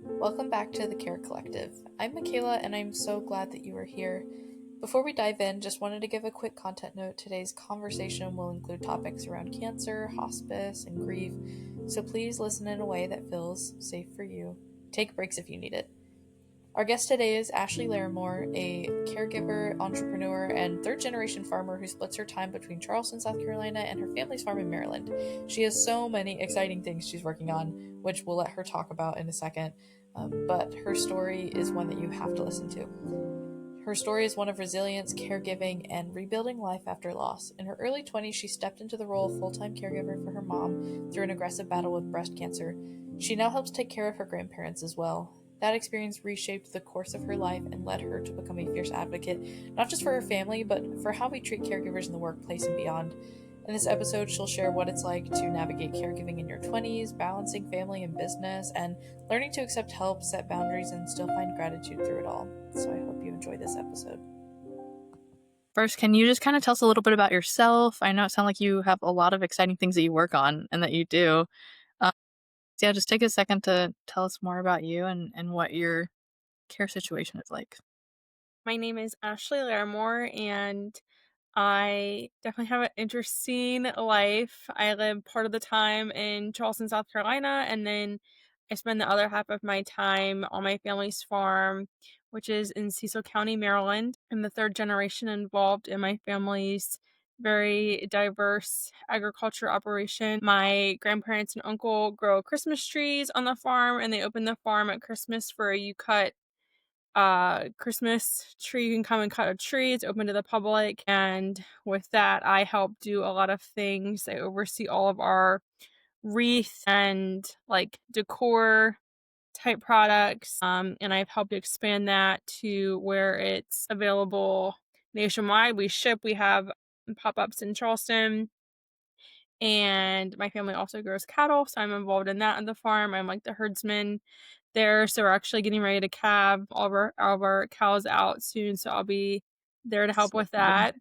Welcome back to the Care Collective. I'm Mikayla and I'm so glad that you are here. Before we dive in, just wanted to give a quick content note. Today's conversation will include topics around cancer, hospice, and grief, so please listen in a way that feels safe for you. Take breaks if you need it. Our guest today is Ashley Larimore, a caregiver, entrepreneur, and third generation farmer who splits her time between Charleston, South Carolina, and her family's farm in Maryland. She has so many exciting things she's working on, which we'll let her talk about in a second. But her story is one that you have to listen to. Her story is one of resilience, caregiving, and rebuilding life after loss. In her early 20s, she stepped into the role of full time caregiver for her mom through an aggressive battle with breast cancer. She now helps take care of her grandparents as well. That experience reshaped the course of her life and led her to become a fierce advocate, not just for her family, but for how we treat caregivers in the workplace and beyond. In this episode, she'll share what it's like to navigate caregiving in your 20s, balancing family and business, and learning to accept help, set boundaries, and still find gratitude through it all. So I hope you enjoy this episode. First, can you just kind of tell us a little bit about yourself? I know it sounds like you have a lot of exciting things that you work on and that you do. Um, so yeah, just take a second to tell us more about you and what your care situation is like. My name is Ashley Larimore, and I definitely have an interesting life. I live part of the time in Charleston, South Carolina, and then I spend the other half of my time on my family's farm, which is in Cecil County, Maryland. I'm the third generation involved in my family's very diverse agriculture operation. My grandparents and uncle grow Christmas trees on the farm, and they open the farm at Christmas for a you cut Christmas tree. You can come and cut a tree. It's open to the public. And with that, I help do a lot of things. I oversee all of our wreath and like decor type products. And I've helped expand that to where it's available nationwide. We have pop-ups in Charleston, and my family also grows cattle, so I'm involved in that on the farm. I'm like the herdsman there, so we're actually getting ready to calve all of our cows out soon, so I'll be there to help So with exciting. that.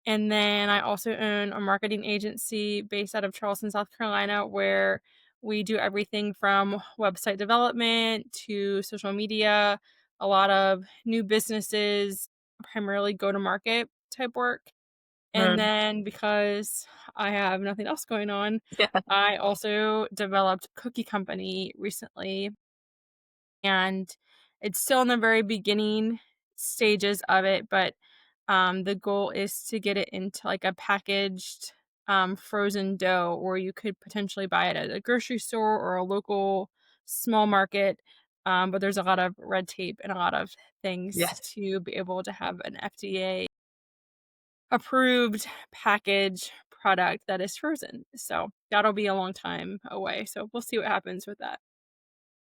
And then I also own a marketing agency based out of Charleston, South Carolina, where we do everything from website development to social media, a lot of new businesses, primarily go to market type work. And Mm, then because I have nothing else going on, yeah. I also developed a cookie company recently, and it's still in the very beginning stages of it, but the goal is to get it into like a packaged frozen dough where you could potentially buy it at a grocery store or a local small market. But there's a lot of red tape and a lot of things Yes. to be able to have an FDA approved package product that is frozen. So that'll be a long time away. So we'll see what happens with that.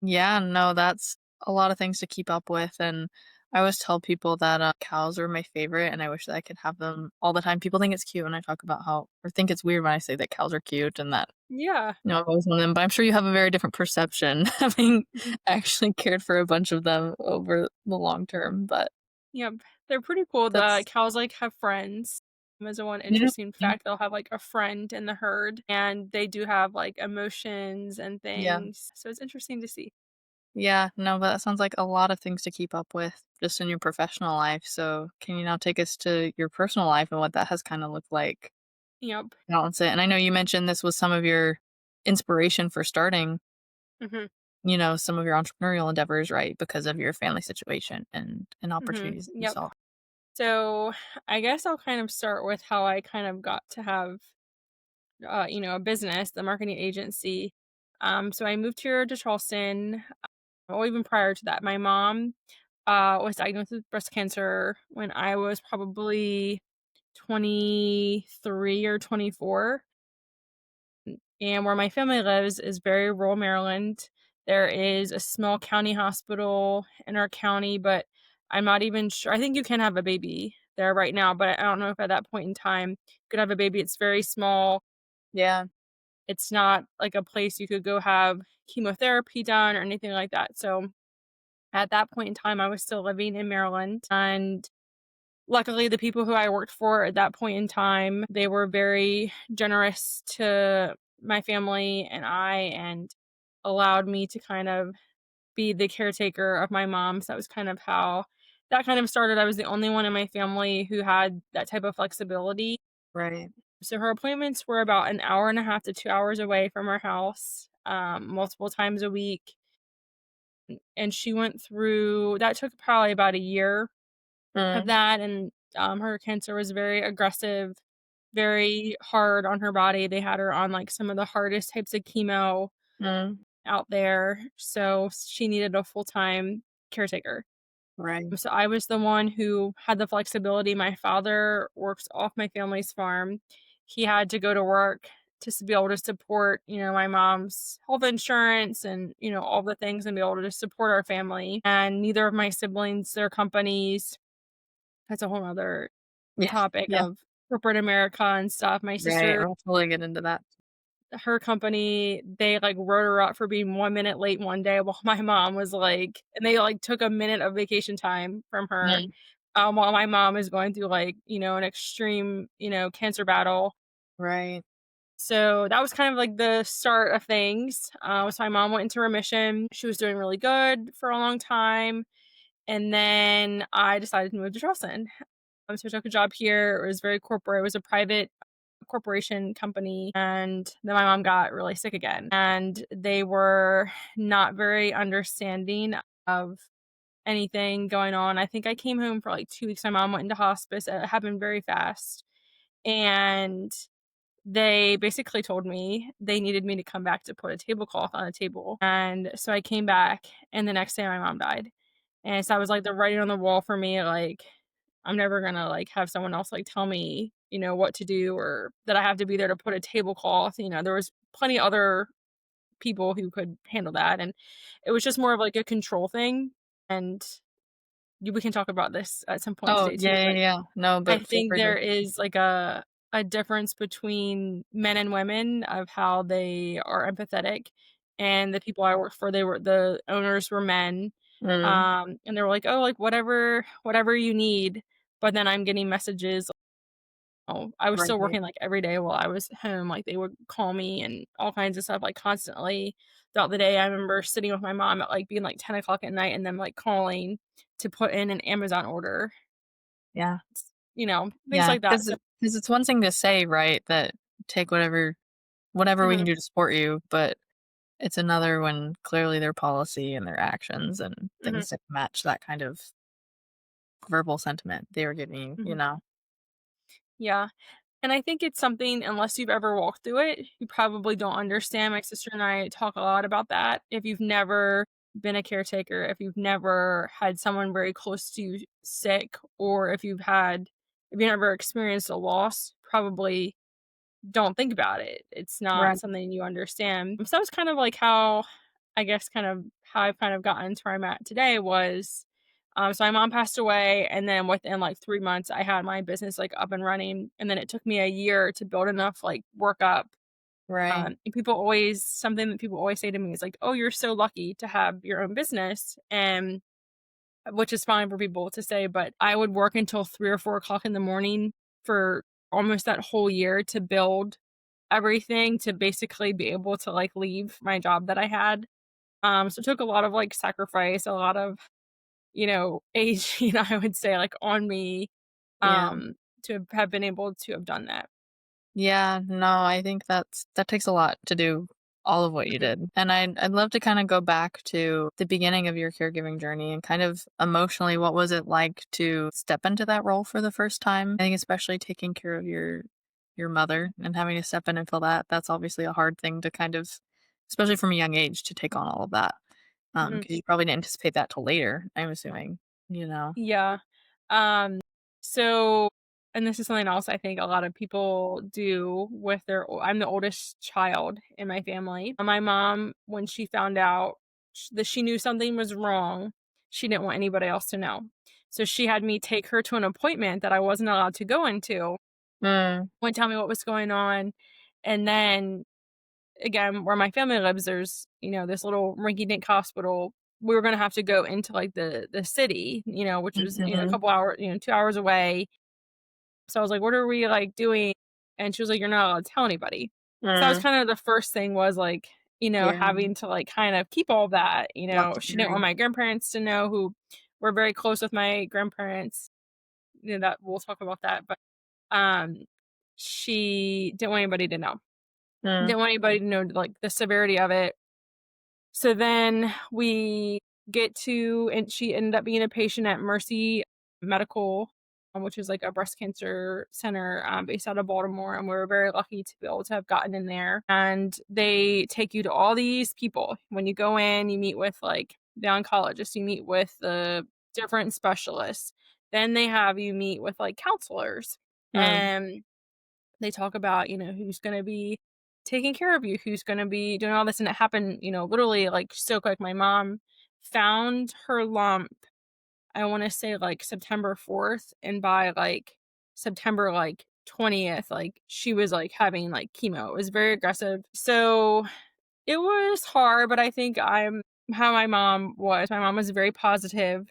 Yeah, no, that's a lot of things to keep up with. And I always tell people that cows are my favorite and I wish that I could have them all the time. People think it's cute when I talk about how, or think it's weird when I say that cows are cute and that, Yeah. I've always wanted them. But I'm sure you have a very different perception having Mhm. actually cared for a bunch of them over the long term. But Yep. They're pretty cool. The that's, cows like have friends. As a one yeah. interesting fact, they'll have like a friend in the herd, and they do have like emotions and Yeah. things. So it's interesting to see. Yeah, no, but that sounds like a lot of things to keep up with just in your professional life. So, can you now take us to your personal life and what that has kind of looked like? Yep. Balance it. And I know you mentioned this was some of your inspiration for starting, Hmm. some of your entrepreneurial endeavors, right? Because of your family situation and Hmm. opportunities that you Yep. saw. So I guess I'll kind of start with how I kind of got to have a business, the marketing agency. So I moved here to Charleston, or even prior to that. My mom was diagnosed with breast cancer when I was probably 23 or 24. And where my family lives is very rural Maryland. There is a small county hospital in our county, but I'm not even sure. I think you can have a baby there right now, but I don't know if at that point in time you could have a baby. It's very small. Yeah. It's not like a place you could go have chemotherapy done or anything like that. So at that point in time, I was still living in Maryland. And luckily, the people who I worked for at that point in time, they were very generous to my family and allowed me to kind of be the caretaker of my mom. So that was kind of how that kind of started. I was the only one in my family who had that type of flexibility. Right. So her appointments were about an hour and a half to 2 hours away from her house, multiple times a week, and she went through that took probably about a year of Mm, that, and, her cancer was very aggressive, very hard on her body. They had her on, like, some of the hardest types of chemo mm, out there, so she needed a full-time caretaker. right. So I was the one who had the flexibility. My father works off my family's farm. He had to go to work to be able to support, my mom's health insurance and, all the things and be able to support our family. And neither of my siblings, their companies, that's a whole other Yeah. topic Yeah. of corporate America and stuff. My Right. sister, We'll totally get into that. her company, they, like, wrote her up for being 1 minute late one day while my mom was, like and they, like, took a minute of vacation time from her, Mm, while my mom is going through, like, an extreme, cancer battle. right. So, that was kind of, like, the start of things. So my mom went into remission. She was doing really good for a long time, and then I decided to move to Charleston. So I took a job here. It was very corporate. It was a private corporation company, and then my mom got really sick again, and they were not very understanding of anything going on. I think I came home for like 2 weeks. My mom went into hospice. It happened very fast, and they basically told me they needed me to come back to put a tablecloth on a table, and so I came back, and the next day my mom died. And so I was like the writing on the wall for me, like, I'm never gonna, like, have someone else, like, tell me, what to do or that I have to be there to put a tablecloth. There was plenty of other people who could handle that, and it was just more of, like, a control thing, and we can talk about this at some point Oh, today too, yeah, yeah, but yeah. No, I but feel think free to. there is, like, a difference between men and women of how they are empathetic, and the people I worked for, the owners were men, Mm, and they were like, "Oh, like, whatever you need," but then I'm getting messages. Oh, I was still right. working, like, every day while I was home, like, they would call me and all kinds of stuff, like, constantly throughout the day. I remember sitting with my mom at, like, being, like, 10 o'clock at night and them, like, calling to put in an Amazon order, Yeah. things Yeah. like that, Because so it's one thing to say, right, that take whatever we can Mhm, do to support you, but it's another when clearly their policy and their actions and mhm, things didn't match that kind of verbal sentiment they were giving you, you mhm. know? Yeah, and I think it's something unless you've ever walked through it, you probably don't understand. My sister and I talk a lot about that. If you've never been a caretaker, if you've never had someone very close to you sick, or if you never experienced a loss, probably don't think about it. It's not Right. something you understand. So that was kind of like how I guess kind of how I've kind of gotten to where I'm at today was so my mom passed away, and then within like 3 months I had my business like up and running, and then it took me a year to build enough like work up. Right. And something that people always say to me is like, "Oh, you're so lucky to have your own business," and which is fine for people to say, but I would work until 3 or 4 o'clock in the morning for almost that whole year to build everything to basically be able to, like, leave my job that I had. So it took a lot of, like, sacrifice, a lot of, age, I would say, like, on me, Yeah. to have been able to have done that. Yeah, no, I think that takes a lot to do all of what you Mhm, did. And I'd love to kind of go back to the beginning of your caregiving journey and kind of emotionally, what was it like to step into that role for the first time? I think especially taking care of your mother and having to step in and feel that's obviously a hard thing to kind of, especially from a young age, to take on all of that. mhm. Because you probably didn't anticipate that till later, I'm assuming, you know? Yeah. Um, so and this is something else I think a lot of people do with I'm the oldest child in my family. My mom, when she found out that she knew something was wrong, she didn't want anybody else to know. So she had me take her to an appointment that I wasn't allowed to go into, Mm, wouldn't tell me what was going on. And then again, where my family lives, there's, this little rinky dink hospital. We were gonna have to go into like the city, which was, a mhm, couple hours, 2 hours away. So I was like, what are we like doing? And she was like, you're not allowed to tell anybody. So that was mm, kind of the first thing was like, Yeah. having to like kind of keep all that. Lots She didn't want caring. my grandparents to know, who were very close with my grandparents. That we'll talk about that, but um she didn't want anybody to know. Mm, Didn't want anybody to know like the severity of it. So then we get to, and she ended up being a patient at Mercy Medical, which is like a breast cancer center based out of Baltimore. And we were very lucky to be able to have gotten in there. And they take you to all these people. When you go in, you meet with like the oncologist, you meet with the different specialists. Then they have you meet with like counselors. mm, And they talk about, who's gonna be taking care of you, who's gonna be doing all this, and it happened, literally, like, so quick. My mom found her lump, I wanna say, like, September 4th, and by, like, September, like, 20th, like, she was, like, having, like, chemo. It was very aggressive. So, it was hard, but I think I'm how my mom was. My mom was very positive,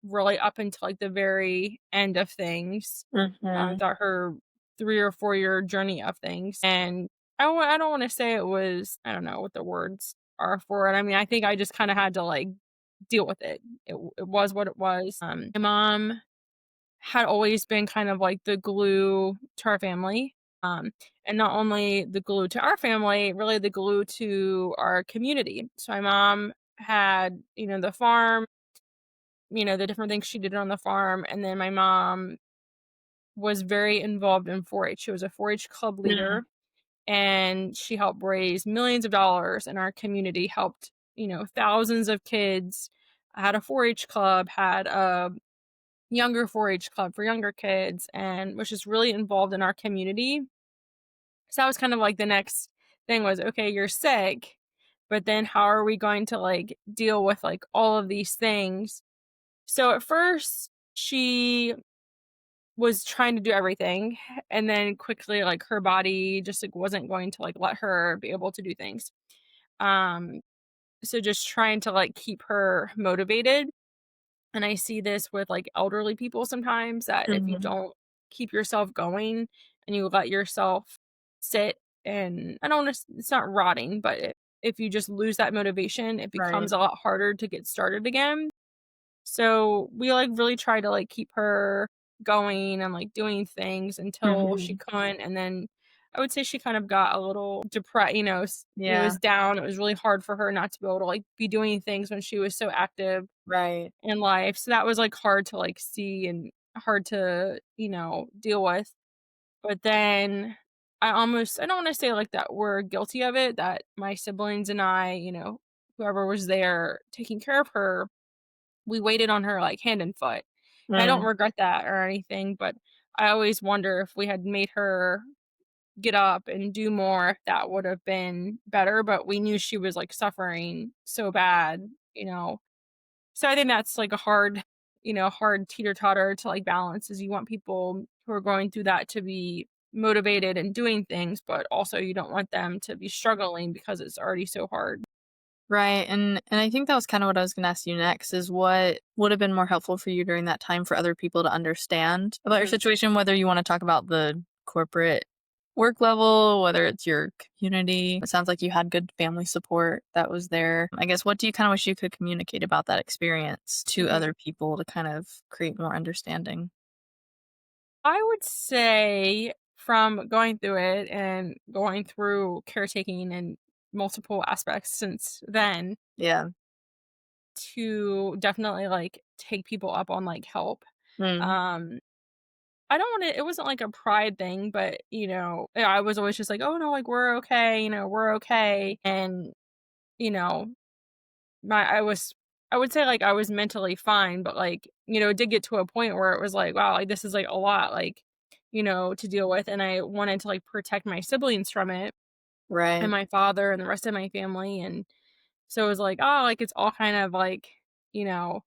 really up until, like, the very end of things, mhm, throughout her 3 or 4-year journey of things, and I don't wanna say it was, I don't know what the words are for it. I mean, I think I just kinda had to, like, deal with it. It was what it was. My mom had always been kind of like the glue to our family. And not only the glue to our family, really the glue to our community. So my mom had, the farm, the different things she did on the farm. And then my mom was very involved in 4-H. She was a 4-H club mm, leader, and she helped raise millions of dollars in our community, helped, thousands of kids, had a 4-H club, had a younger 4-H club for younger kids, and was just really involved in our community. So that was kind of like the next thing was, okay, you're sick, but then how are we going to like deal with like all of these things? So at first she was trying to do everything, and then quickly like her body just like wasn't going to like let her be able to do things. Um so just trying to like keep her motivated. And I see this with, like, elderly people sometimes, that if you mhm, don't keep yourself going and you let yourself sit, and I don't wanna it's not rotting, but if you just lose that motivation, it becomes right. a lot harder to get started again. So, we, like, really try to, like, keep her going and, like, doing things until she Mhm, couldn't, and then I would say she kind of got a little depressed. It yeah, was down, it was really hard for her not to be able to, like, be doing things when she was so active right. in life. So that was, like, hard to, like, see and hard to, deal with. But then I don't wanna say, like, that we're guilty of it, that my siblings and I, whoever was there taking care of her, we waited on her, like, hand and foot. And I don't Mm, regret that or anything, but I always wonder if we had made her get up and do more, if that would have been better, but we knew she was, like, suffering so bad, you know? So I think that's like a hard teeter-totter to like balance, is you want people who are going through that to be motivated and doing things, but also you don't want them to be struggling because it's already so hard. right, and I think that was kinda what I was gonna ask you next, is what would have been more helpful for you during that time for other people to understand about your Mhm. situation, whether you wanna talk about the corporate work level, whether it's your community. It sounds like you had good family support that was there. I guess, what do you kinda wish you could communicate about that experience to Mhm. other people to kind of create more understanding? I would say from going through it and going through caretaking and multiple aspects since then, Yeah. to definitely like take people up on like help. Mm, Um I don't want to, it wasn't like a pride thing, but I was always just like, oh no, like we're okay, we're okay. And, you know, my, I would say like I was mentally fine, but like, it did get to a point where it was like, wow, like this is like a lot, like, to deal with. And I wanted to like protect my siblings from it, and right. my father and the rest of my family. And so it was like, oh, like it's all kind of like, you know,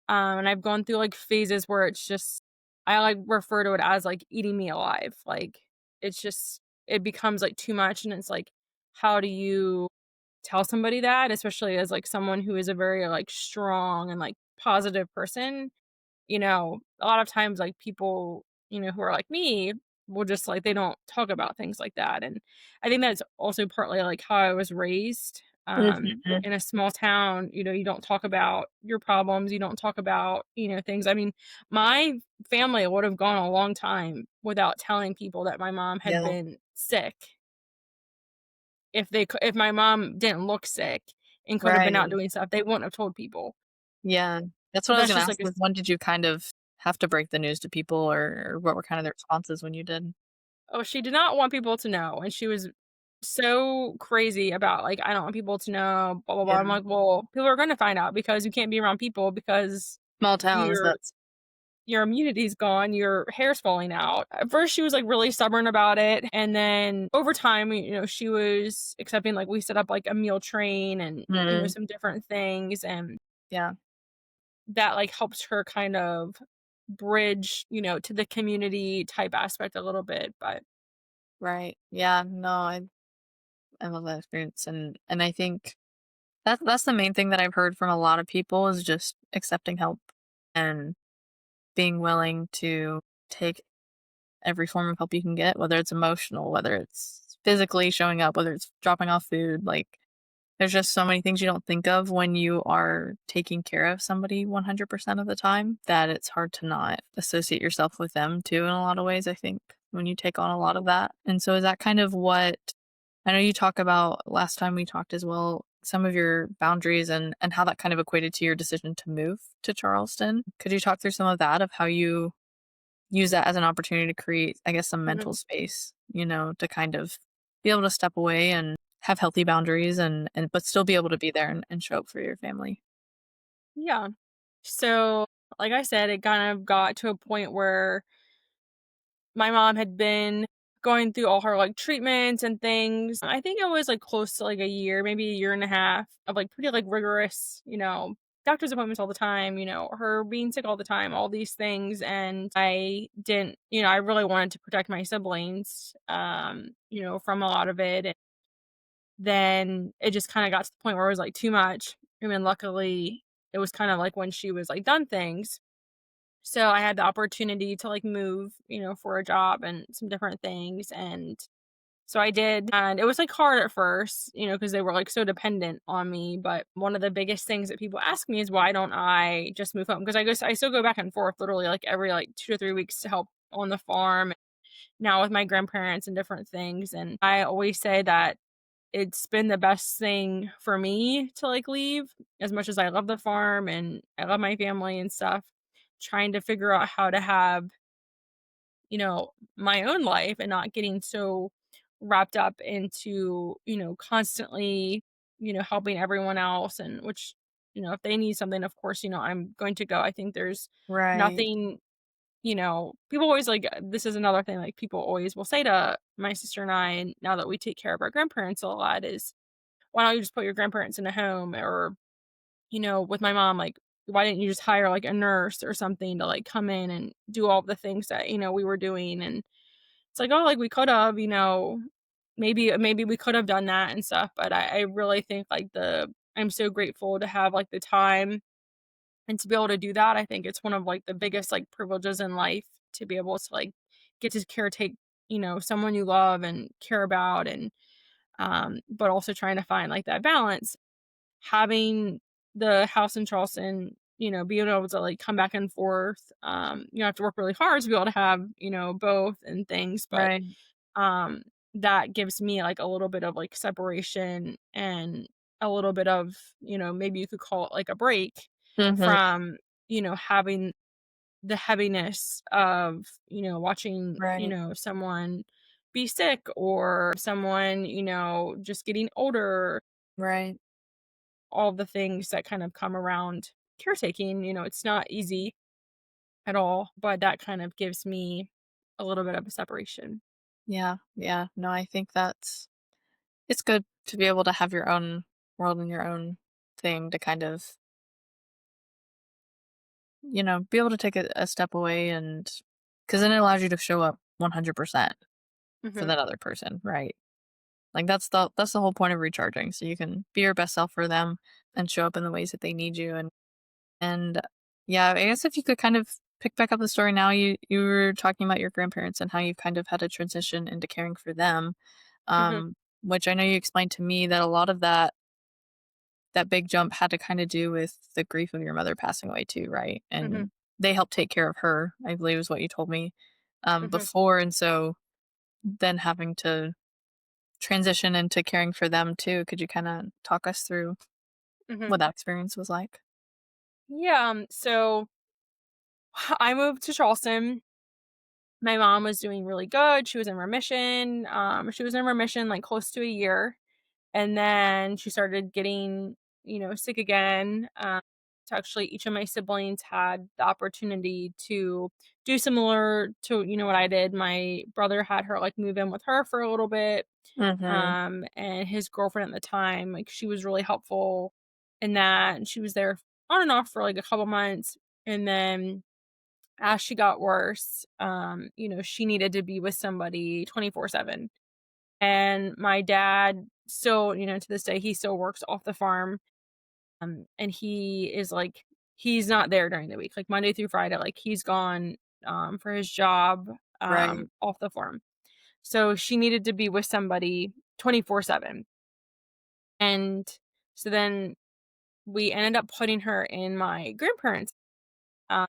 and I've gone through, like, phases where it's just I, like, refer to it as, like, eating me alive, like, it's just it becomes, like, too much, and it's like, how do you tell somebody that? Especially as, like, someone who is a very, like, strong and, like, positive person, a lot of times, like, people, who are like me, will just like they don't talk about things like that. And I think that's also partly like how I was raised. Mhm. In a small town, you don't talk about your problems, you don't talk about, things. I mean, my family would have gone a long time without telling people that my mom had Yeah. been sick. If my mom didn't look sick and could have been out Right. doing stuff, they wouldn't have told people. Yeah. That's what But I was that's gonna just ask, like a like, when did you kind of have to break the news to people, or what were kind of the responses when you did? oh, she did not want people to know, and she was so crazy about, like, "I don't want people to know, blah, blah, blah." I'm Yeah. like, "Well, people are gonna find out because you can't be around people because Small towns, your that's your immunity's gone, your hair's falling out." At first, she was, like, really stubborn about it, and then over time, she was accepting, like, we set up, like, a meal train and, mm, some different things, and yeah, that, like, helps her kind of bridge, to the community type aspect a little bit, but right. Yeah, no, I love that experience, and I think that's the main thing that I've heard from a lot of people is just accepting help and being willing to take every form of help you can get, whether it's emotional, whether it's physically showing up, whether it's dropping off food, like, there's just so many things you don't think of when you are taking care of somebody 100% of the time that it's hard to not associate yourself with them too in a lot of ways, I think, when you take on a lot of that. And so is that kind of what I know you talk about last time we talked as well, some of your boundaries and how that kind of equated to your decision to move to Charleston. Could you talk through some of that of how you use that as an opportunity to create, I guess, some mental mhm. space, to kind of be able to step away and have healthy boundaries and but still be able to be there and show up for your family. Yeah. So, like I said, it kind of got to a point where my mom had been going through all her like treatments and things. I think it was like close to like a year, maybe a year and a half of like pretty like rigorous, doctor's appointments all the time, her being sick all the time, all these things. And I didn't, I really wanted to protect my siblings, from a lot of it. And then it just kind of got to the point where it was like too much. And then luckily it was kind of like when she was like done things, so I had the opportunity to like move, for a job and some different things. And so I did. And it was like hard at first, because they were like so dependent on me. But one of the biggest things that people ask me is why don't I just move home? Because I guess I still go back and forth literally like every like 2 to 3 weeks to help on the farm now with my grandparents and different things. And I always say that it's been the best thing for me to, like, leave as much as I love the farm and I love my family and stuff, trying to figure out how to have, my own life and not getting so wrapped up into, constantly, helping everyone else and which, if they need something, of course, I'm going to go. I think there's Right. nothing, people always like this is another thing like people always will say to my sister and I, and now that we take care of our grandparents a lot is why don't you just put your grandparents in a home or, with my mom, like, why didn't you just hire like a nurse or something to like come in and do all the things that, we were doing? And it's like, oh, like we could have, maybe we could have done that and stuff. But I really think like I'm so grateful to have like the time and to be able to do that. I think it's one of like the biggest like privileges in life to be able to like get to caretake, someone you love and care about and but also trying to find like that balance. Having the house in Charleston, being able to like come back and forth, you have to work really hard to be able to have, both and things, but Right. um that gives me like a little bit of like separation and a little bit of, maybe you could call it like a break Mhm. from, having the heaviness of, watching, Right. someone be sick or someone, just getting older, Right. all the things that kind of come around caretaking. It's not easy at all, but that kind of gives me a little bit of a separation. Yeah. Yeah. No, I think it's good to be able to have your own world and your own thing to kind of, be able to take a step away and because then it allows you to show up 100% for Hmm. that other person, right? Like that's the whole point of recharging. So you can be your best self for them and show up in the ways that they need you and yeah, I guess if you could kind of pick back up the story now, you were talking about your grandparents and how you kind of had to transition into caring for them, Mhm, which I know you explained to me that a lot of that big jump had to kind of do with the grief of your mother passing away too, right? mhm, And they helped take care of her, I believe is what you told me mhm, before, and so then having to transition into caring for them too. Could you kind of talk us through mhm. what that experience was like? Yeah, so I moved to Charleston. My mom was doing really good. She was in remission. She was in remission like close to a year. And then she started getting, sick again. So actually, each of my siblings had the opportunity to do similar to, what I did. My brother had her like move in with her for a little bit. Mhm. And his girlfriend at the time, like she was really helpful in that. And she was there on and off for like a couple months. And then as she got worse, she needed to be with somebody 24/7. And my dad still, to this day, he still works off the farm. And he is like, he's not there during the week, like Monday through Friday, like he's gone for his job Right. off the farm. So she needed to be with somebody 24/7. And so then we ended up putting her in my grandparents' uh,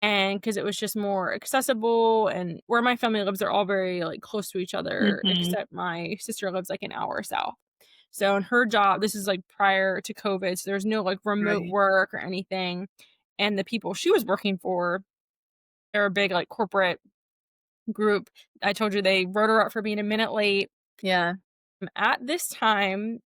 and because it was just more accessible, and where my family lives, they're all very like close to each other, Mhm. except my sister lives like an hour south. So in her job, this is like prior to COVID, so there's no like remote Right. work or anything. And the people she was working for, they're a big like corporate group. I told you they wrote her up for being a minute late. Yeah. At this time,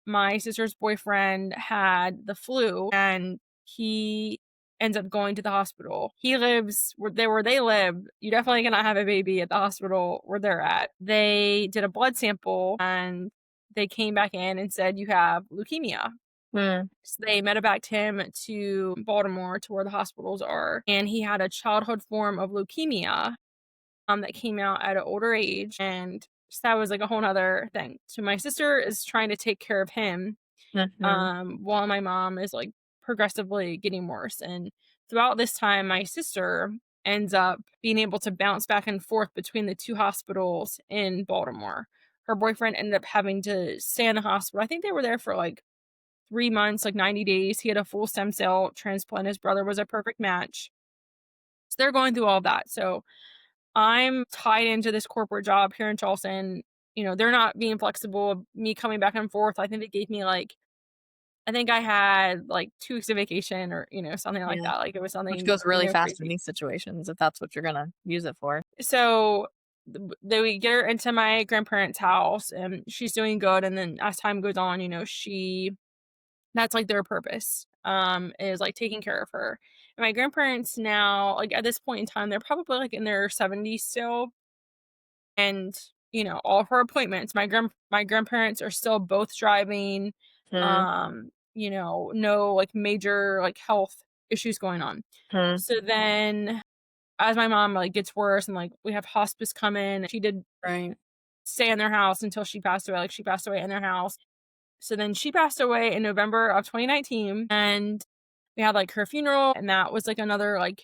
my sister's boyfriend had the flu and he ends up going to the hospital. He lives where they live. You definitely cannot have a baby at the hospital where they're at. They did a blood sample and they came back in and said you have leukemia. Mm. So they medevacked him to Baltimore to where the hospitals are. And he had a childhood form of leukemia that came out at an older age. And so that was like a whole nother thing. So my sister is trying to take care of him Mhm. while my mom is like progressively getting worse. And throughout this time, my sister ends up being able to bounce back and forth between the two hospitals in Baltimore. Her boyfriend ended up having to stay in the hospital. I think they were there for like 3 months, like 90 days. He had a full stem cell transplant. His brother was a perfect match. So they're going through all that. So I'm tied into this corporate job here in Charleston. They're not being flexible, me coming back and forth. I think they gave me like, I think I had like 2 weeks of vacation or, something like Yeah. that. Like it was Which something, goes really fast in crazy. these situations if that's what you're gonna use it for. So they we get her into my grandparents' house and she's doing good. And then as time goes on, that's like their purpose, is like taking care of her. And my grandparents now, like at this point in time, they're probably like in their 70s still. And, all of her appointments, my grandparents are still both driving. Mhm. No like major like health issues going on. Mhm. So then as my mom like gets worse and like we have hospice come in, she did Right. stay in their house until she passed away. Like she passed away in their house. So then she passed away in November of 2019 and we had like her funeral and that was like another like,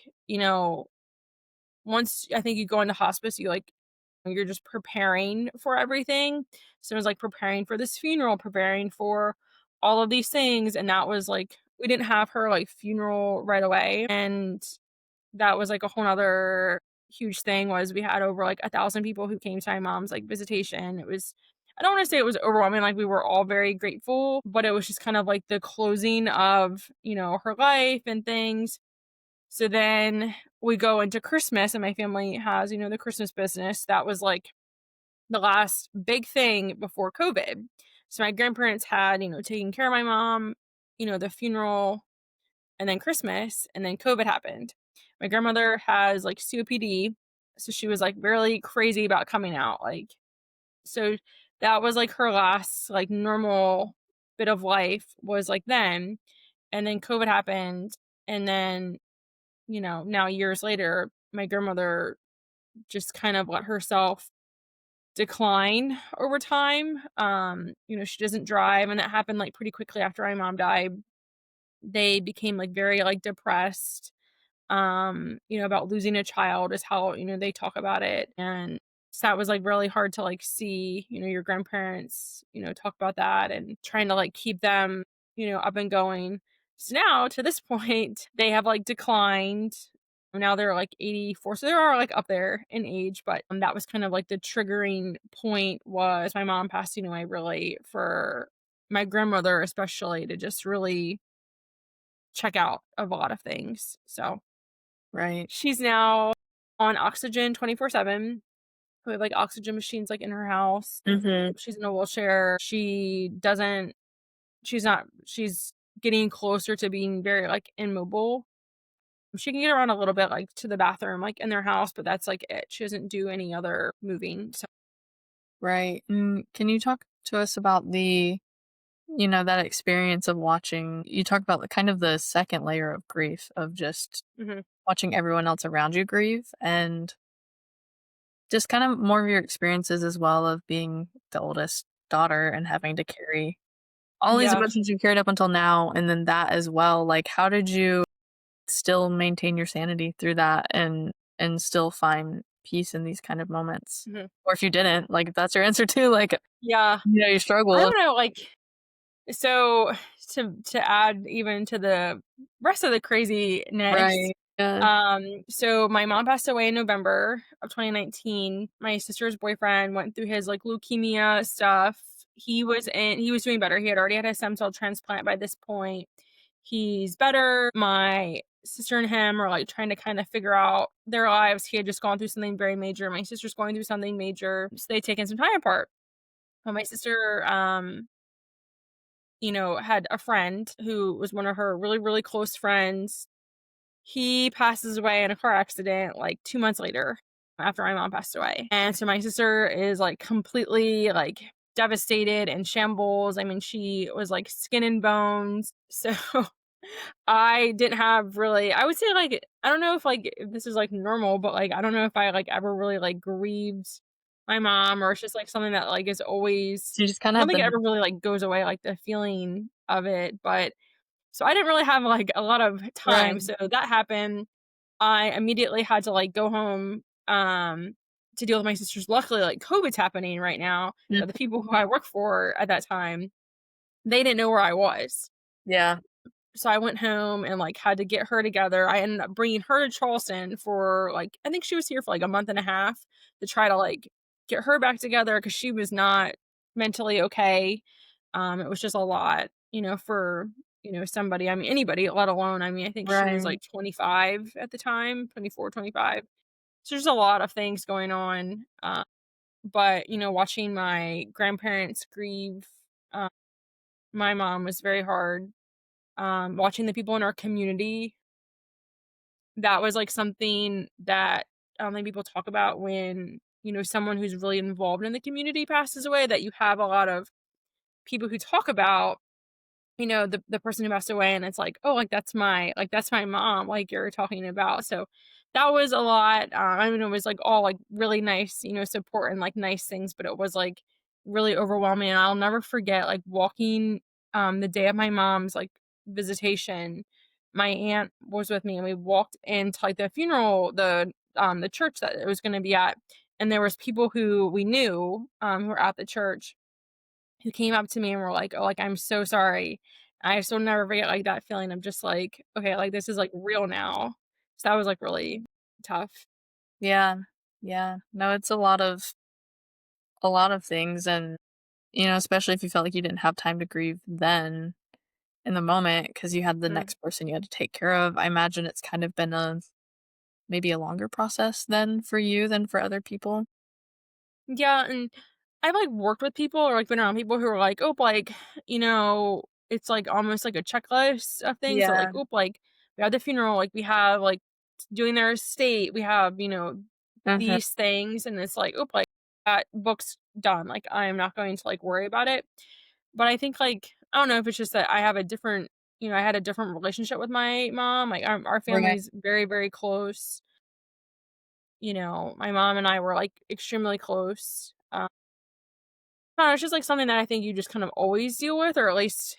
once I think you go into hospice, you're just preparing for everything. So it was like preparing for this funeral, preparing for all of these things. And that was like, we didn't have her like funeral right away. And that was like a whole nother huge thing was we had over like 1,000 people who came to my mom's like visitation. It was, I don't want to say it was overwhelming. Like we were all very grateful, but it was just kind of like the closing of, her life and things. So then we go into Christmas and my family has, the Christmas business. That was like the last big thing before COVID. So my grandparents had, taking care of my mom, the funeral and then Christmas and then COVID happened. My grandmother has like COPD. So she was like really crazy about coming out. Like, so that was like her last like normal bit of life was like then. And then COVID happened. And then now years later, my grandmother just kind of let herself decline over time. She doesn't drive, and that happened like pretty quickly after my mom died. They became like very like depressed. about losing a child is how, they talk about it. And so that was like really hard to like see, your grandparents, talk about that and trying to like keep them, up and going. So now to this point, they have like declined. Now they're like 84. So they are like up there in age, but that was kind of like the triggering point was my mom passing away really for my grandmother, especially to just really check out of a lot of things. So Right. she's now on oxygen 24/7. We have, like, oxygen machines, like, in her house. Mhm. She's in a wheelchair. She's getting closer to being very, like, immobile. She can get around a little bit, like, to the bathroom, like, in their house, but that's, like, it. She doesn't do any other moving, so Right. Can you talk to us about that experience of watching you talk about the kind of the second layer of grief of just Mhm. watching everyone else around you grieve and just kind of more of your experiences as well of being the oldest daughter and having to carry all these Yeah. emotions you carried up until now and then that as well. Like how did you still maintain your sanity through that and still find peace in these kind of moments? Mhm. Or if you didn't, like if that's your answer too, like Yeah. you I struggle. don't know, like so to add even to the rest of the craziness, Right. Yeah. so my mom passed away in November of 2019. My sister's boyfriend went through his like leukemia stuff. He was doing better. He had already had a stem cell transplant by this point. He's better. My sister and him are like trying to kind of figure out their lives. He had just gone through something very major. My sister's going through something major. So they'd taken some time apart. But my sister had a friend who was one of her really, really close friends. He passes away in a car accident like 2 months later after my mom passed away. And so my sister is like completely like devastated and shambles. I mean, she was like skin and bones. So I didn't have really I would say like I don't know if this is like normal, but like I don't know if I like ever really like grieved my mom or it's just like something that like is always So you just kinda I don't have think it the ever really like goes away like the feeling of it, but so I didn't really have like a lot of time. right. So that happened. I immediately had to like go home to deal with my sisters. Luckily like COVID's happening right now. Mm, But the people who I worked for at that time, they didn't know where I was. yeah. So I went home and, like, had to get her together. I ended up bringing her to Charleston for, like I think she was here for, like, a month and a half to try to, like, get her back together because she was not mentally okay. It was just a lot, for, somebody I mean, anybody, let alone I mean, I think she was, Right. like, 25 at the time, 24, 25. So there's a lot of things going on, but, watching my grandparents grieve, uh, my mom was very hard. Watching the people in our community, that was, like, something that I don't think people talk about when, someone who's really involved in the community passes away, that you have a lot of people who talk about, the person who passed away, and it's like, "Oh, that's my mom," like you're talking about, so that was a lot, I mean, it was, like, all, like, really nice, support and, like, nice things, but it was, like, really overwhelming, and I'll never forget, like, walking, the day of my mom's, like, visitation, my aunt was with me, and we walked into, like, the funeral the church that it was gonna be at, and there was people who we knew, who were at the church who came up to me and were like, "Oh, like, I'm so sorry." I still never forget, like, that feeling of just like, "Okay, like, this is, like, real now." So that was, like, really tough. Yeah. Yeah. No, it's a lot of things and, especially if you felt like you didn't have time to grieve then in the moment because you had the Mm. next person you had to take care of. I imagine it's kind of been a maybe a longer process then for you than for other people. Yeah, and I've, like, worked with people or, like, been around people who are like, "Oh, like, it's, like, almost like a checklist of things." So, like, Yeah. "Oh, like, we have the funeral, like, we have, like, doing their estate, we have, Mhm. these things," and it's like, "Oh, like, that book's done." Like, I'm not going to, like, worry about it. But I think, like, I don't know if it's just that I had a different relationship with my mom. Like, our Right. family's very, very close. My mom and I were, like, extremely close. I don't know, it's just, like, something that I think you just kind of always deal with, or at least,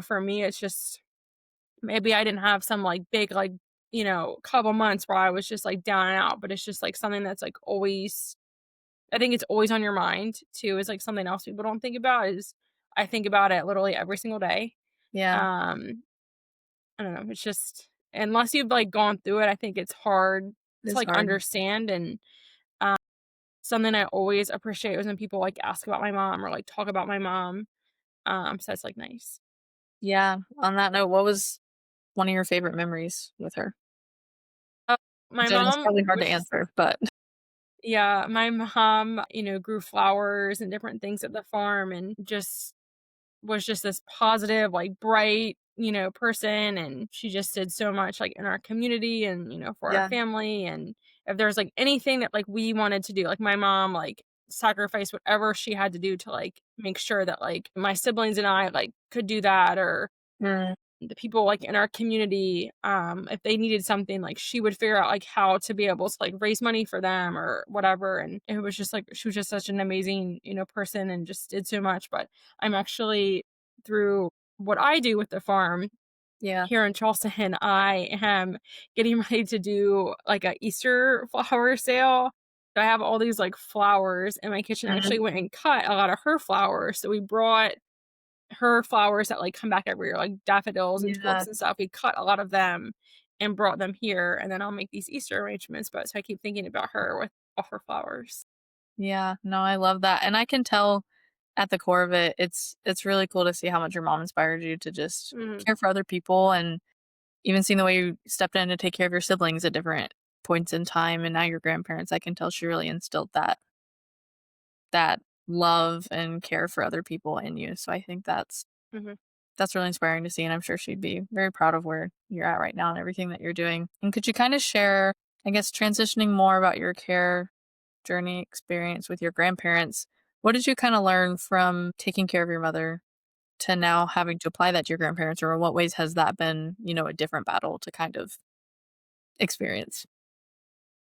for me, it's just maybe I didn't have some, like, big, like, couple months where I was just like down and out, but it's just like something that's like always, I think it's always on your mind too, is like something else people don't think about is I think about it literally every single day. Yeah, Um, I don't know, it's just unless you've like gone through it, I think it's hard it to is like hard. understand. And something I always appreciate is when people like ask about my mom or like talk about my mom. So it's like nice. Yeah, on that note, what was one of your favorite memories with her? Uh, my So it's mom probably hard to was just answer, but yeah, my mom, grew flowers and different things at the farm and just was just this positive, like bright, person. And she just did so much like in our community and, for our yeah. family. And if there's like anything that like we wanted to do, like my mom, like sacrificed whatever she had to do to like make sure that like my siblings and I like could do that or Mm, the people like in our community if they needed something like she would figure out like how to be able to like raise money for them or whatever. And it was just like she was just such an amazing person and just did so much. But I'm actually through what I do with the farm yeah. here in Charleston, I am getting ready to do like a Easter flower sale. So I have all these like flowers in my kitchen. I Mhm. actually went and cut a lot of her flowers, so we brought her flowers that, like, come back every year, like daffodils and Yeah, tulips and stuff. We cut a lot of them and brought them here, and then I'll make these Easter arrangements. But so I keep thinking about her with all her flowers. yeah. No, I love that, and I can tell at the core of it, it's really cool to see how much your mom inspired you to just Mhm, care for other people, and even seeing the way you stepped in to take care of your siblings at different points in time, and now your grandparents, I can tell she really instilled that love and care for other people in you, so I think mhm. that's really inspiring to see, and I'm sure she'd be very proud of where you're at right now and everything that you're doing. And could you kinda share, I guess, transitioning more about your care journey experience with your grandparents, what did you kinda learn from taking care of your mother to now having to apply that to your grandparents, or in what ways has that been, a different battle to kind of experience?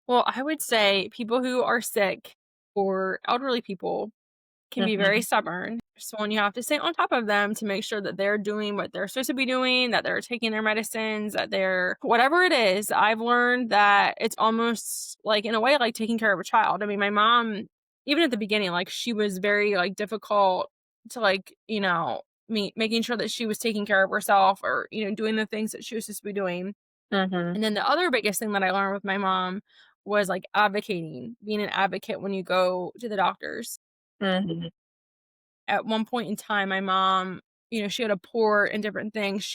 Well, I would say people who are sick or elderly people can be very Mhm. stubborn. So when you have to stay on top of them to make sure that they're doing what they're supposed to be doing, that they're taking their medicines, that they're whatever it is, I've learned that it's almost like in a way like taking care of a child. I mean, my mom, even at the beginning, like she was very like difficult to like, me making sure that she was taking care of herself or, doing the things that she was supposed to be doing. Mhm. And then the other biggest thing that I learned with my mom was like advocating, being an advocate when you go to the doctors. Mhm. At one point in time, my mom, she had a port and different things.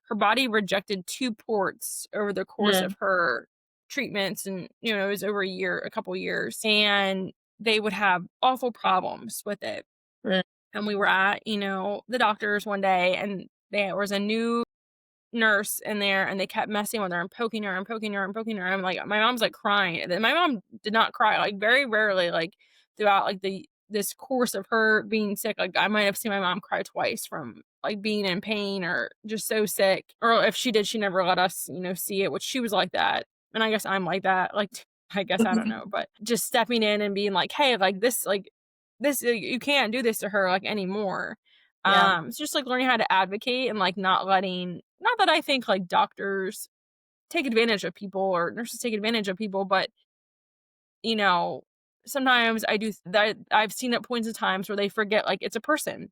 Her body rejected 2 ports over the course of Mm. her treatments, and, it was over a couple years, and they would have awful problems with it. Mm. And we were at, the doctors one day, and there was a new nurse in there, and they kept messing with her and poking her and poking her and poking her. And I'm like, my mom's like crying. And then my mom did not cry, like very rarely, like throughout like this course of her being sick. Like I might have seen my mom cry twice from like being in pain or just so sick. Or if she did, she never let us, see it, which she was like that. And I guess I'm like that. Like I guess I don't know, but just stepping in and being like, hey, like this, you can't do this to her like anymore. Yeah, It's just like learning how to advocate and like not that I think like doctors take advantage of people or nurses take advantage of people, but you know, sometimes I do that. I've seen at points of times where they forget like it's a person.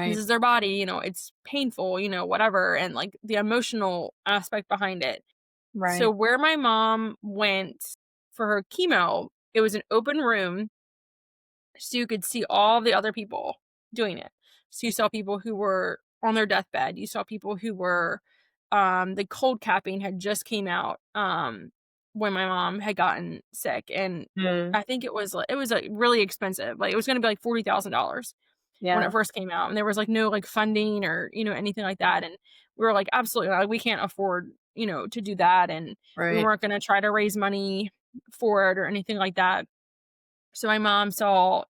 This right, is their body, it's painful, whatever, and like the emotional aspect behind it. So right. where my mom went for her chemo, it was an open room so you could see all the other people doing it. So you saw people who were on their deathbed. You saw people who were the cold capping had just came out when my mom had gotten sick, and Mm. I think it was really expensive. Like it was going to be like $40,000 when it Yeah, first came out, and there was like no like funding or anything like that. And we were like absolutely like, we can't afford to do that, and we right, weren't going to try to raise money for it or anything like that. So my mom saw,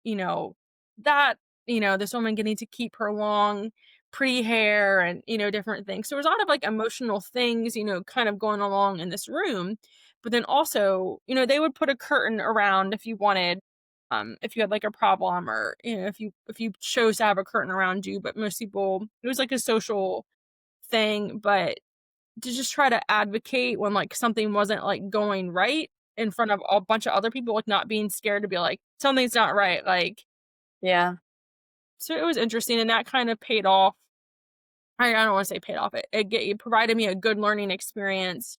that, this woman getting to keep her long, pretty hair and, different things. So there was a lot of like emotional things, kind of going along in this room. But then also, they would put a curtain around if you wanted, if you had like a problem or, if you chose to have a curtain around you. But most people, it was like a social thing. But to just try to advocate when, like, something wasn't, like, going right in front of a bunch of other people, like, not being scared to be like, "Something's not right," like, Yeah. so it was interesting, and that kind of paid off. I don't wanna say paid off, it provided me a good learning experience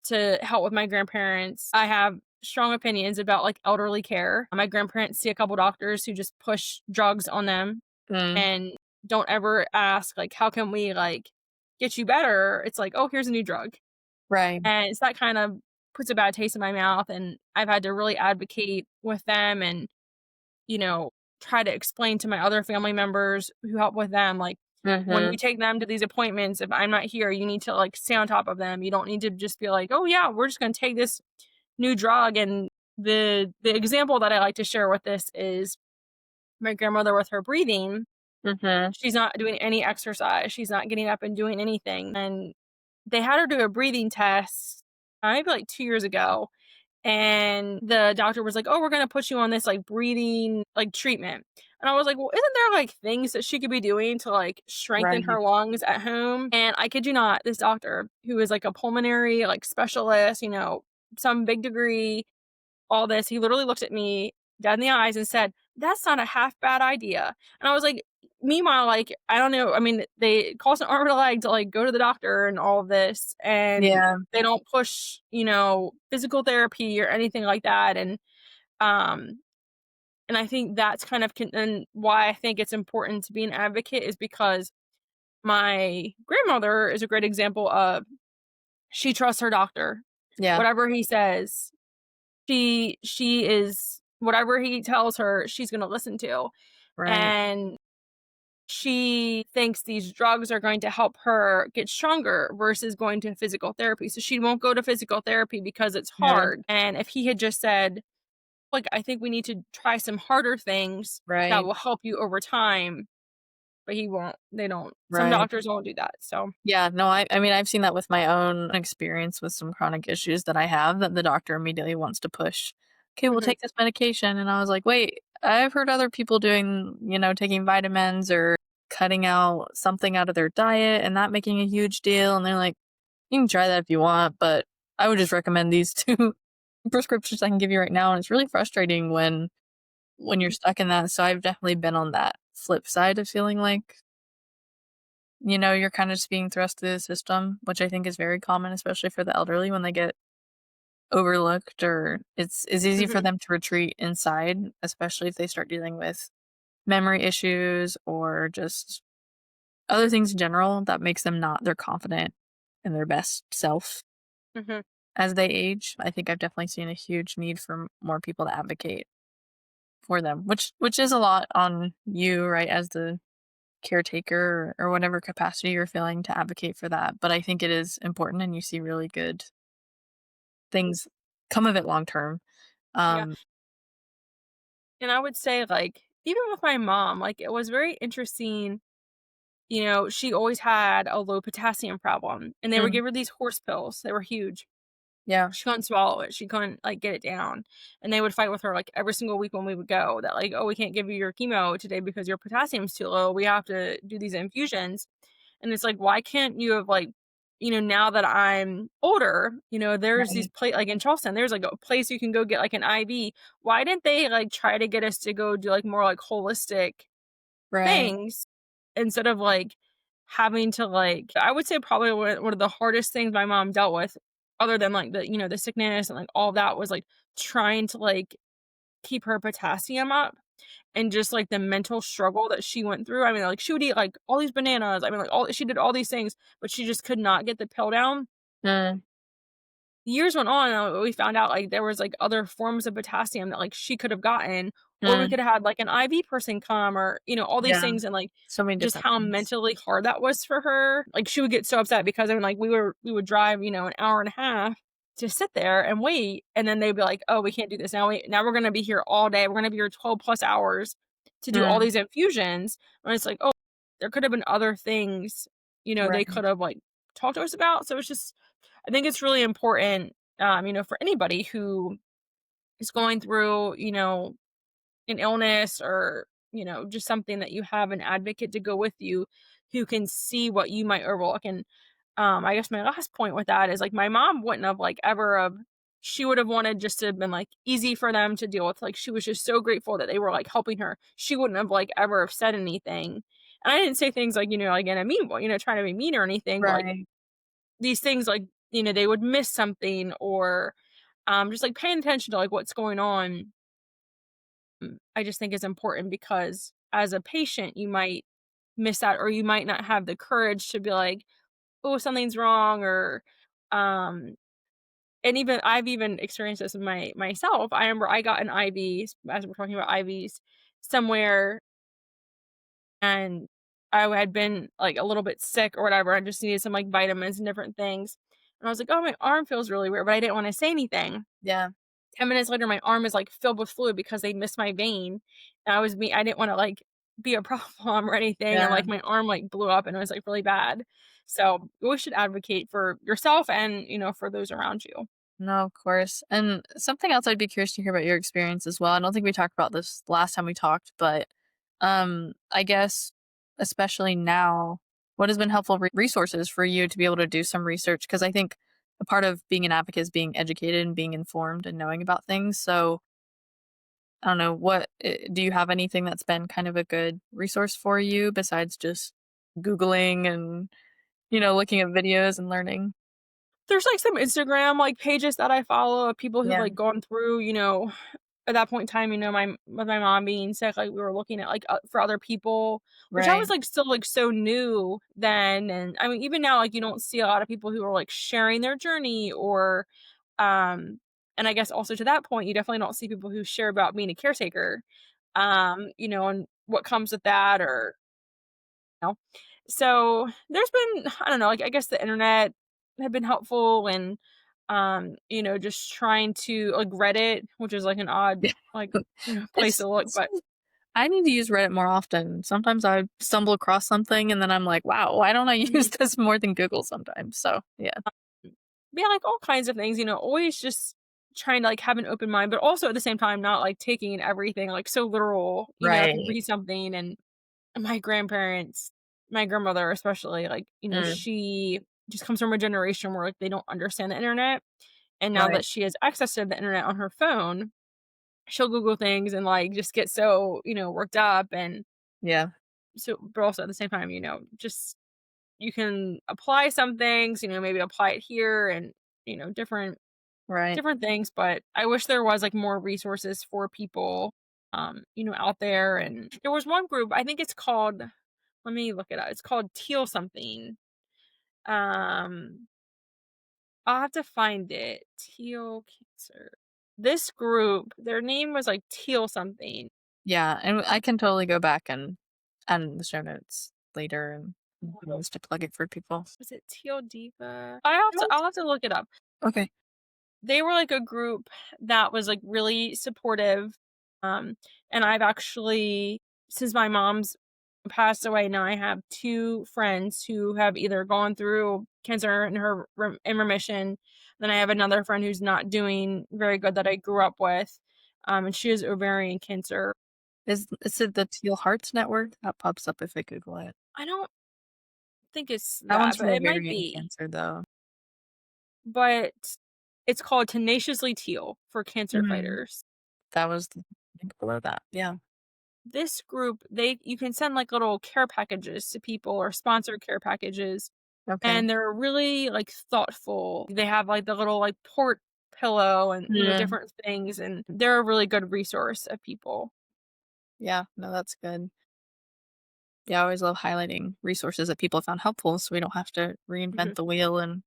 to help with my grandparents. I have strong opinions about, like, elderly care. My grandparents see a couple doctors who just push drugs on them Mm, and don't ever ask, like, "How can we, like, get you better?" It's like, "Oh, here's a new drug." right. And so that kind of puts a bad taste in my mouth, and I've had to really advocate with them and, you know, try to explain to my other family members who help with them, like, when we Mhm. take them to these appointments, if I'm not here, you need to, like, stay on top of them. You don't need to just be like, "Oh, yeah, we're just gonna take this new drug." And the example that I like to share with this is my grandmother with her breathing. Mhm. She's not doing any exercise. She's not getting up and doing anything. And they had her do a breathing test, maybe like 2 years ago, and the doctor was like, "Oh, we're gonna put you on this, like, breathing, like, treatment." And I was like, "Well, isn't there, like, things that she could be doing to, like, strengthen Right. her lungs at home?" And I kid you not, this doctor, who is, like, a pulmonary, like, specialist, some big degree, all this, he literally looked at me dead in the eyes and said, "That's not a half bad idea." And I was like, meanwhile, like, I don't know, I mean, they cost an arm and a leg to, like, go to the doctor and all of this, and Yeah. they don't push, physical therapy or anything like that. Um, and I think that's kind of and why I think it's important to be an advocate is because my grandmother is a great example of, she trusts her doctor. Yeah. Whatever he says, she is, whatever he tells her, she's gonna listen to, Right. and she thinks these drugs are going to help her get stronger versus going to physical therapy, so she won't go to physical therapy because it's Mhm. hard. And if he had just said, like, "I think we need to try some harder things that Right. will help you over time," but he won't. They don't. Some Right. doctors won't do that, so. Yeah, no, I mean, I've seen that with my own experience with some chronic issues that I have that the doctor immediately wants to push, "Okay, we'll Mhm, take this medication," and I was like, "Wait, I've heard other people doing, taking vitamins or cutting out something out of their diet and that making a huge deal," and they're like, "You can try that if you want, but I would just recommend these 2 prescriptions I can give you right now," and it's really frustrating when you're mhm, stuck in that, so I've definitely been on that flip side of feeling like you're kinda just being thrust through the system, which I think is very common, especially for the elderly when they get overlooked or it's easy for mhm, them to retreat inside, especially if they start dealing with memory issues or just other things in general that makes them not their confident and their best self mhm, as they age. I think I've definitely seen a huge need for more people to advocate for them, which is a lot on you, right, as the caretaker or whatever capacity you're feeling to advocate for that. But I think it is important and you see really good things come of it long term. yeah. Um, And I would say, like, even with my mom, like, it was very interesting. She always had a low potassium problem, and they would mm, give her these horse pills. They were huge. yeah, She couldn't swallow it. She couldn't, like, get it down. And they would fight with her, like, every single week when we would go that, like, "Oh, we can't give you your chemo today because your potassium's too low. We have to do these infusions." And it's like, why can't you have, like, now that I'm older, there's these right, like in Charleston, there's like a place you can go get like an IV. Why didn't they like try to get us to go do like more like holistic right, things instead of like having to, like, I would say probably one of the hardest things my mom dealt with, other than like the sickness and like all that, was like trying to like keep her potassium up, and just like the mental struggle that she went through. I mean, like, she would eat like all these bananas. I mean, like, she did all these things, but she just could not get the pill down. mm, Years went on, and we found out, like, there was, like, other forms of potassium that, like, she could have gotten, or we mm, could have had, like, an IV person come, or, all these yeah, things, and, like, so many just different how things. mentally hard that was for her. Like, she would get so upset because, I mean, like, we would drive, an hour and a half to sit there and wait, and then they'd be like, "Oh, we can't do this. Now we're gonna be here all day. We're gonna be here 12 plus hours to do all Mm, these infusions." And it's like, "Oh, there could have been other things, they right, could have, like, talked to us about." So it's just, I think it's really important, for anybody who is going through, an illness, or, just something, that you have an advocate to go with you who can see what you might overlook. And I guess my last point with that is, like, my mom wouldn't have, like, ever have she would have wanted just to have been, like, easy for them to deal with, like, she was just so grateful that they were, like, helping her. She wouldn't have, like, ever have said anything, and I didn't say things like, like, in a mean way, trying to be mean or anything, but, like, Right. these things, like, they would miss something or, just, like, paying attention to, like, what's going on, I just think is important because as a patient, you might miss out or you might not have the courage to be like, "Oh, something's wrong," or, um and even I've even experienced this in myself. I remember I got an IV, as we're talking about IVs, somewhere, and I had been, like, a little bit sick or whatever, I just needed some, like, vitamins and different things, and I was like, "Oh, my arm feels really weird," but I didn't wanna say anything. Yeah. 10 minutes later, my arm is, like, filled with fluid because they missed my vein, and I didn't wanna, like, be a problem or anything, and, Yeah. like, my arm, like, blew up, and it was, like, really bad. So, you always should advocate for yourself and, for those around you. No, of course. And something else I'd be curious to hear about your experience as well. I don't think we talked about this last time we talked, but I guess especially now, what has been helpful resources for you to be able to do some research? Because I think a part of being an advocate is being educated and being informed and knowing about things. So I don't know, do you have anything that's been kind of a good resource for you besides just Googling and, looking at videos and learning? There's, like, some Instagram, like, pages that I follow of people who've, Yeah. like, gone through, at that point in time, with my mom being sick, like, we were looking at, like, for other people, which I was, Right. like, still, like, so new then, and, I mean, even now, like, you don't see a lot of people who are, like, sharing their journey or, um and I guess also to that point, you definitely don't see people who share about being a caretaker, and what comes with that or know? So, there's been I don't know, like, I guess the internet have been helpful and, just trying to like, Reddit, which is, like, an odd, Yeah. like, place It's to look, it's but I need to use Reddit more often. Sometimes I stumble across something and then I'm like, "Wow, why don't I use mhm, this more than Google sometimes?" So, yeah. yeah, like, all kinds of things, always just trying to, like, have an open mind, but also at the same time, not, like, taking everything, like, so literal, if you Right. read something and my grandparents, my grandmother especially, like, Mm, she just comes from a generation where, like, they don't understand the internet. And now right. that she has access to the internet on her phone, she'll Google things and, like, just get so, worked up and Yeah, so but also at the same time, just you can apply some things, maybe apply it here and, different right. different things, but I wish there was, like, more resources for people, out there, and there was one group, I think it's called let me look it up, it's called Teal something, um I'll have to find it. Teal Cancer. This group, their name was like Teal something. Yeah, and I can totally go back and add in the show notes later and just to plug it for people. Was it Teal Diva? I'll have to look it up. Okay. They were like a group that was like really supportive. Um, and I've actually, since my mom's passed away, now I have two friends who have either gone through cancer and her in remission. Then I have another friend who's not doing very good that I grew up with. And she has ovarian cancer. Is it the Teal Hearts Network? That pops up if I Google it. I don't think it's That that, one's but for it might ovarian be. cancer, though. But it's called Tenaciously Teal for cancer Mhm. fighters. That was the link below that. Yeah. This group, they you can send, like, little care packages to people or sponsored care packages, Okay. and they're really, like, thoughtful. They have, like, the little, like, port pillow and, Yeah. different things, and they're a really good resource of people. Yeah, no, that's good. Yeah, I always love highlighting resources that people found helpful so we don't have to reinvent Mhm, the wheel and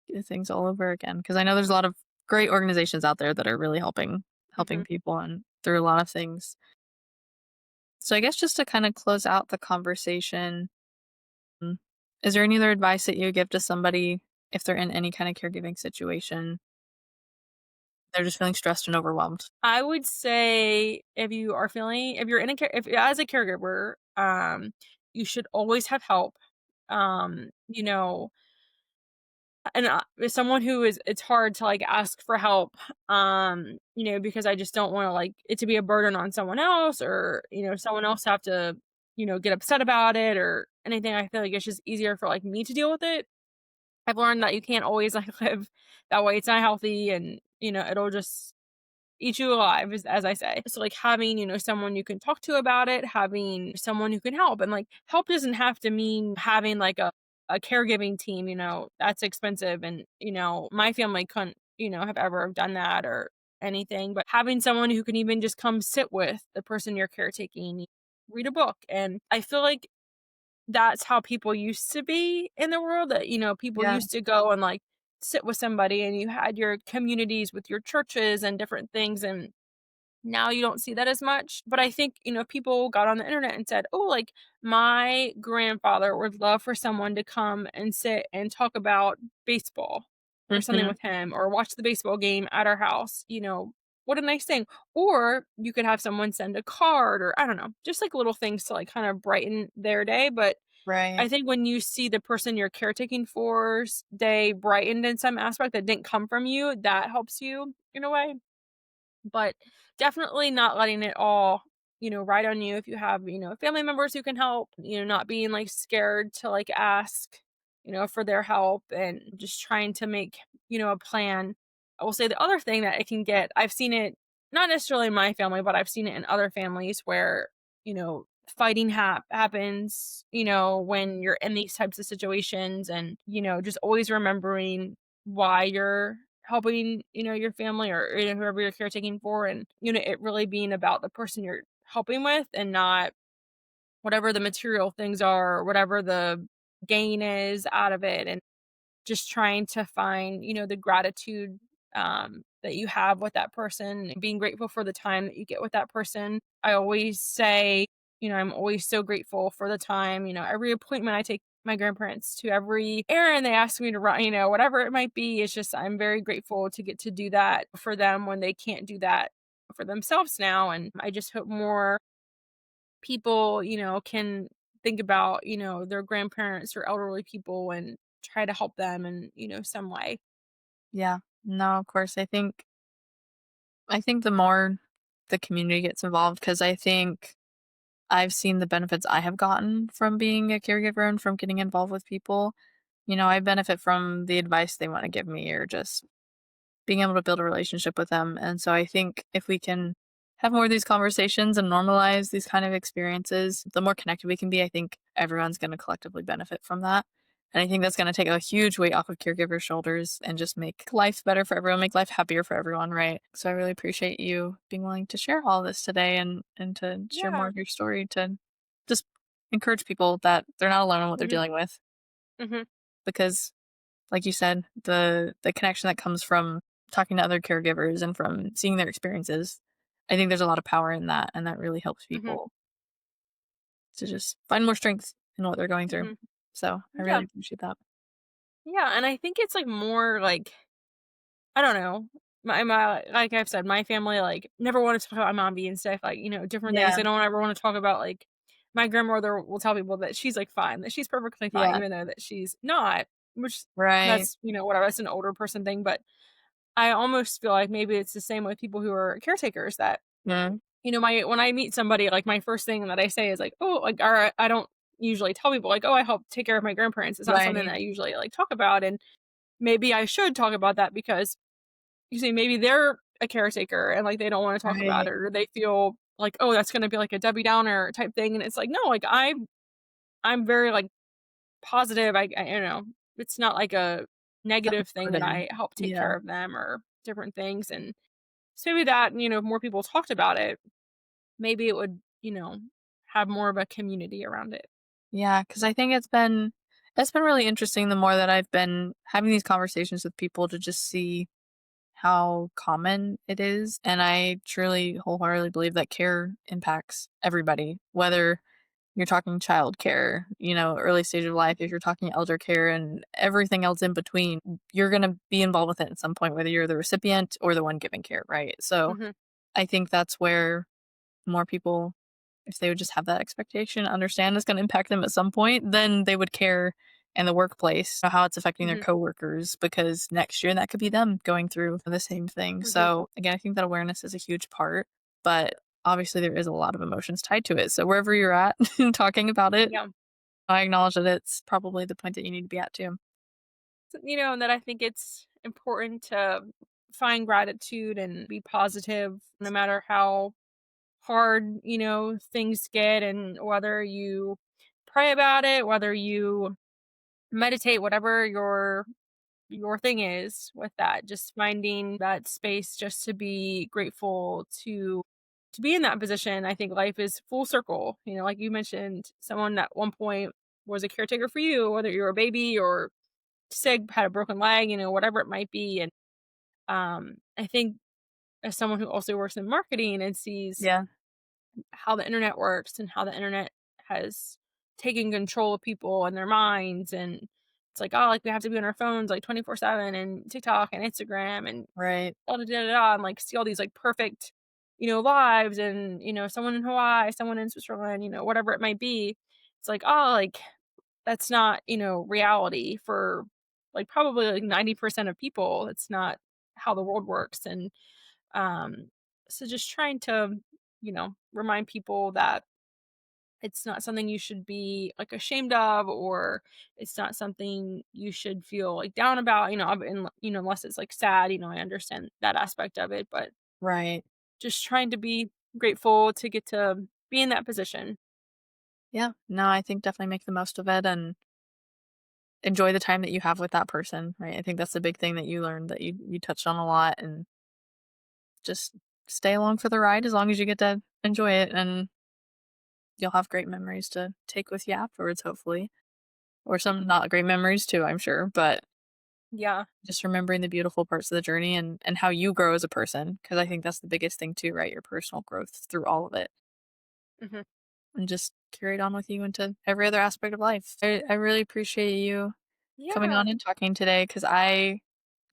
do things all over again. Because I know there's a lot of great organizations out there that are really helping mhm. people and through a lot of things. So I guess just to kind of close out the conversation, mm, is there any other advice that you would give to somebody if they're in any kind of caregiving situation? They're just feeling stressed and overwhelmed. I would say if you're in a care if as a caregiver, you should always have help. Um, you know And, as someone who is it's hard to, like, ask for help, because I just don't wanna, like, it to be a burden on someone else or, someone else have to, get upset about it or anything. I feel like it's just easier for, like, me to deal with it. I've learned that you can't always like live that way. It's not healthy, and it'll just eat you alive, as I say. So like having, someone you can talk to about it, having someone who can help. And like help doesn't have to mean having like a caregiving team, that's expensive. And, my family couldn't, have ever done that or anything. But having someone who can even just come sit with the person you're caretaking, read a book. And I feel like that's how people used to be in the world, that, people Yeah. used to go and like sit with somebody, and you had your communities with your churches and different things. And now you don't see that as much. But I think, if people got on the internet and said, oh, like my grandfather would love for someone to come and sit and talk about baseball or something Mhm. with him, or watch the baseball game at our house, what a nice thing. Or you could have someone send a card, or I don't know, just like little things to like kind of brighten their day. But I Right. think when you see the person you're caretaking for's day brightened in some aspect that didn't come from you, that helps you in a way. But definitely not letting it all, ride on you. If you have, family members who can help, not being like scared to like ask, for their help, and just trying to make, a plan. I will say the other thing that it can get, I've seen it not necessarily in my family, but I've seen it in other families where, fighting happens, when you're in these types of situations. And, just always remembering why you're helping, your family, or whoever you're caretaking for. And, it really being about the person you're helping with, and not whatever the material things are, or whatever the gain is out of it. And just trying to find, the gratitude that you have with that person, and being grateful for the time that you get with that person. I always say, I'm always so grateful for the time, every appointment I take my grandparents to, every errand they ask me to run, whatever it might be. It's just, I'm very grateful to get to do that for them when they can't do that for themselves now. And I just hope more people, can think about, their grandparents or elderly people, and try to help them in, some way. Yeah. No, of course. I think the more the community gets involved, because I think I've seen the benefits I have gotten from being a caregiver and from getting involved with people. I benefit from the advice they want to give me, or just being able to build a relationship with them. And so I think if we can have more of these conversations and normalize these kind of experiences, the more connected we can be. I think everyone's going to collectively benefit from that. And I think that's going to take a huge weight off of caregivers' shoulders and just make life better for everyone, make life happier for everyone, right? So I really appreciate you being willing to share all this today, and to share more Yeah. of your story, to just encourage people that they're not alone in what they're Mhm. dealing with. Mhm. Because like you said, the connection that comes from talking to other caregivers and from seeing their experiences, I think there's a lot of power in that, and that really helps Mhm. people to just find more strength in what they're going through. Mhm. So I Yeah. really appreciate that. Yeah, and I think it's like more like, I don't know. My like I've said, my family like never want to talk about my mom and stuff, like, different things. Yeah, They don't ever want to talk about like my grandmother will tell people that she's like fine, that she's perfectly fine, yeah, even though that she's not, which right. that's, whatever, that's an older person thing. But I almost feel like maybe it's the same with people who are caretakers, that, Mm, my when I meet somebody, like my first thing that I say is like, oh, like, all right, I don't usually tell people like, oh, I help take care of my grandparents. It's not something that right, I usually like talk about. And maybe I should talk about that, because you see, maybe they're a caretaker and like they don't want to talk about right. it, or they feel like, oh, that's going to be like a Debbie Downer type thing. And it's like, no, like I'm very like positive. It's not like a It's not a negative thing that burden. I help take Yeah. care of them or different things. And so maybe that, if more people talked about it, maybe it would, have more of a community around it. Yeah, because I think it's been really interesting the more that I've been having these conversations with people, to just see how common it is. And I truly wholeheartedly believe that care impacts everybody, whether you're talking childcare, early stage of life, if you're talking elder care and everything else in between, you're going to be involved with it at some point, whether you're the recipient or the one giving care, right? So Hmm. I think that's where more people, if they would just have that expectation, understand it's going to impact them at some point, then they would care in the workplace, how it's affecting their Hmm. coworkers, because next year that could be them going through the same thing. Hmm. So again, I think that awareness is a huge part, but obviously there is a lot of emotions tied to it. So wherever you're at talking about it, Yeah. I acknowledge that it's probably the point that you need to be at too. And that I think it's important to find gratitude and be positive no matter how hard, things get, and whether you pray about it, whether you meditate, whatever your thing is with that, just finding that space just to be grateful to be in that position. I think life is full circle. Like you mentioned, someone at one point was a caretaker for you, whether you're a baby or sick, had a broken leg, whatever it might be. And I think as someone who also works in marketing and sees Yeah. how the internet works and how the internet has taken control of people and their minds, and it's like, oh, like we have to be on our phones like 24/7, and TikTok and Instagram and Right. da da da da, and like see all these like perfect lives, and someone in Hawaii, someone in Switzerland, whatever it might be. It's like, oh, like that's not reality for like probably like 90% of people. It's not how the world works. And um so just trying to remind people that it's not something you should be like ashamed of, or it's not something you should feel like down about, and, unless it's like sad. I understand that aspect of it, but Right. just trying to be grateful to get to be in that position. Yeah. No, I think definitely make the most of it and enjoy the time that you have with that person, right? I think that's the big thing that you learned that you touched on a lot, and just stay along for the ride as long as you get to enjoy it, and you'll have great memories to take with you afterwards, hopefully. Or some not great memories too, I'm sure, but Yeah. just remembering the beautiful parts of the journey and how you grow as a person, because I think that's the biggest thing too, right? Your personal growth through all of it, Hmm. and just carry it on with you into every other aspect of life. I really appreciate you coming Yeah. on and talking today, because I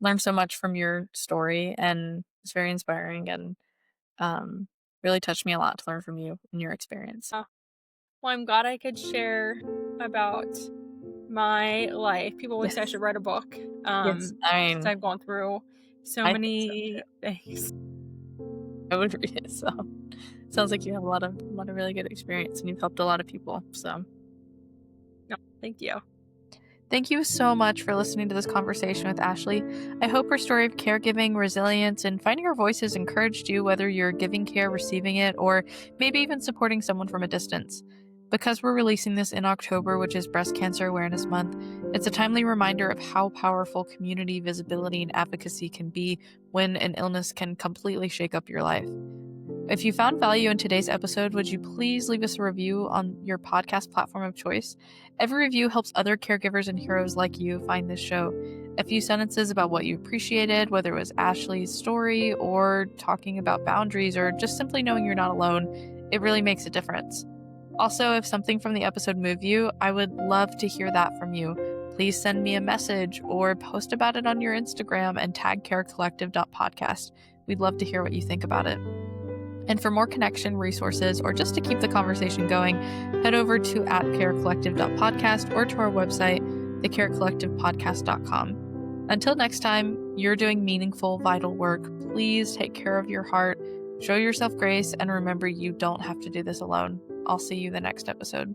learned so much from your story, and it's very inspiring, and um, really touched me a lot to learn from you and your experience. Well, I'm glad I could share about my life. People always say I Yes. should write a book, Yes. I because mean, I've gone through so I think so many too. things. I would read it. So sounds like you have a lot of really good experience, and you've helped a lot of people. So No, thank you. Thank you so much for listening to this conversation with Ashley. I hope her story of caregiving, resilience, and finding her voice has encouraged you, whether you're giving care, receiving it, or maybe even supporting someone from a distance. Because we're releasing this in October, which is Breast Cancer Awareness Month, it's a timely reminder of how powerful community visibility and advocacy can be when an illness can completely shake up your life. If you found value in today's episode, would you please leave us a review on your podcast platform of choice? Every review helps other caregivers and heroes like you find this show. A few sentences about what you appreciated, whether it was Ashley's story or talking about boundaries or just simply knowing you're not alone, it really makes a difference. Also, if something from the episode moved you, I would love to hear that from you. Please send me a message or post about it on your Instagram and tag carecollective.podcast. We'd love to hear what you think about it. And for more connection, resources, or just to keep the conversation going, head over to @carecollective.podcast or to our website, thecarecollectivepodcast.com. Until next time, you're doing meaningful, vital work. Please take care of your heart, show yourself grace, and remember you don't have to do this alone. I'll see you the next episode.